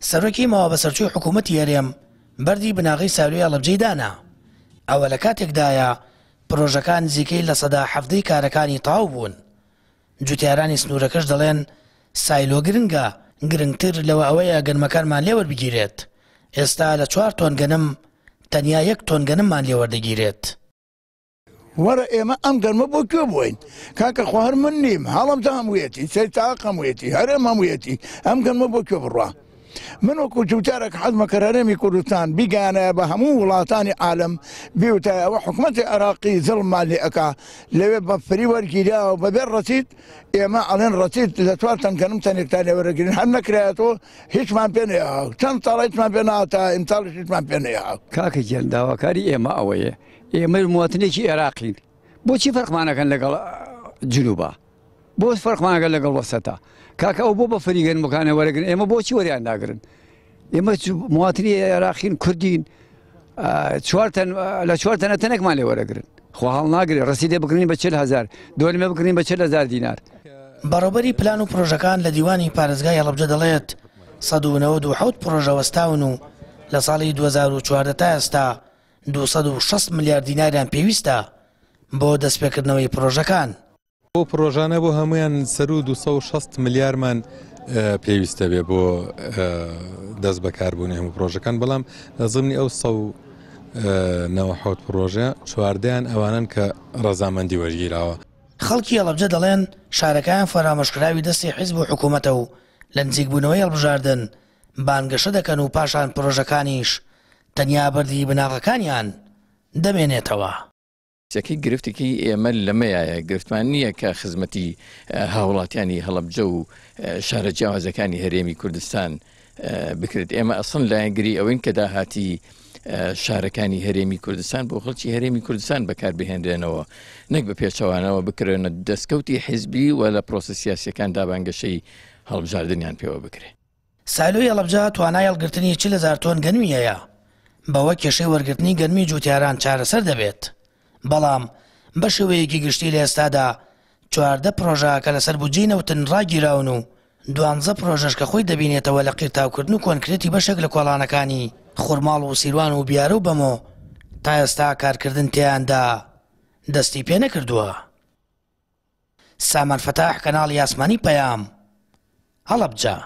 سەرۆکی ماوە بەسەرچووی حکوومەتی هەرێم بەردی بناغی سالووی هەڵەبجەی دانا. ئەوە لە کاتێکدایە پرۆژەکان نزیکەی لە سەدا 70 کارەکانی تەواو بوون. جوتیارانی سنوورەکەش دەڵێن سایلۆ گرنگە، گرنگتر لەوە ئەوەیە گەنمەکانمان لێوەربگیرێت. ئێستا لە 4 تۆن گەنم تەنیا 1 تۆن گەنممان لێوەردەگیرێت. وەرە ئێمە ئەم گەرمە بۆ کوێ بووین؟ کاکە خواهر من نیم، هەڵەبجە هەموویەتی، سەرتاق هەموویەتی، هەرێم هەموویەتی، ئەم گەرمە بۆ کوێ بڕوا؟ من وەکو جوتیارێک حەزمە کە هەرێمی کوردستان بیگانە بە هەموو وڵاتانی عالم بیوتە ئەوە حکوومەتی عێراقی زڵمان لێ ئەکا لەوێ بە فری وەرگیراوە بەبێ ڕەسید ئێمە ئەڵێن ڕەسید لە 4 تەن گەنم تەنێکتا لێوەرەگرین هەر نەکرایەتەوە هیچمان پێ نەهاو، چەند ساڵ هیچمان پێ نهاتە ئیمساڵیش هیچمان پێ نەهاو. کاکە گیان داواکاری ئێمە ئەوەیە، ئێمە مواتنێکی عێراقین، بۆچی فەرقمانەکەن لەگەڵ جنوبە؟ بۆ فەرقمانەکەن لەگەڵ وەسەتا؟ کاکە ئەو بۆ بە فریگەن بکانە وەرەگرن، ئێمە بۆچی وەریان ناگرن؟ ئێمە مواتنی عێراقین، کوردین، لە 4 تەنە تەنێکمان لێ وەرەگرن، خوا هەڵ ناگرێت ڕەسیدێ بکڕین بە 40,000، دۆلمێ بکڕین بە 40,000 دینار. بەڕێوەبەری پلان و پرۆژەکان لە دیوانی پارێزگای هەڵەبجە دەڵێت 197 پرۆژە وەستاون و لە ساڵی 2014 تا ئێستا 260 میلیارد دیناریان پێویستە بۆ دەستپێکردنەوەی پرۆژەکان. بۆ پرۆژانە بۆ هەمویان سەر و 260 میلیارمان پێویستە بێ بۆ دەست بەکاربوونی هەموو پرۆژەکان، بەڵام لە زمانی ئەو 197 پرۆژە 14یان ئەوانن کە ڕەزامەندی وەرگیراوە. خەڵکی هەڵەبجە دەڵێن شارەکان فەرامۆشکراوی دەستی حیزب و حکوومەتە و لە نزیکبوونەوەی هەڵبژاردن بانگەشە دەکەن و پاشان پرۆژەکانیش تەنیا بەردی بناغەکانیان دەمێنێتەوە. یەکەی گرفتێکی ئێمە لەمەیە گرفتمان نییە کە خزمەتی هاوڵاتیانی هەڵەبجە و شارە جیاوازەکانی هەرێمی کوردستان بکرێت. ئێمە ئەسڵ لایەنگری ئەوەین کە داهاتی شارەکانی هەرێمی کوردستان بۆ خەڵکی هەرێمی کوردستان بەکاربهێنرێنەوە، نەک بە پێچەوانەوە بکرێنە دەستکەوتی حیزبی و لە پرۆسە سیاسیەکان دابانگەشەی هەڵبژاردنیان پێوە بکرێت. سالۆی هەڵەبجە توانای هەڵگرتنی 40,000 تۆن گەنمی هەیە، بەوە کێشەی وەرگرتنی گەنمی جوتیاران چارەسەر دەبێت. بەڵام بە شێوەیەکی گشتی لە ئێستادا 14 پرۆژە کە لەسەر بودجەی نەوتن ڕاگیراون و 12 پرۆژەش کە خۆی دەبینێتەوە لە قیرتاوکردن و کۆنکرێتی بەشێک لە کۆڵانەکانی خوڕماڵ و سیروان و بیارە و بەمۆ تا ئێستا کارکردن تیاندا دەستی پێ نەکردووە. سامان فەتاح، کەناڵی ئاسمانی پەیام، هەڵەبجە.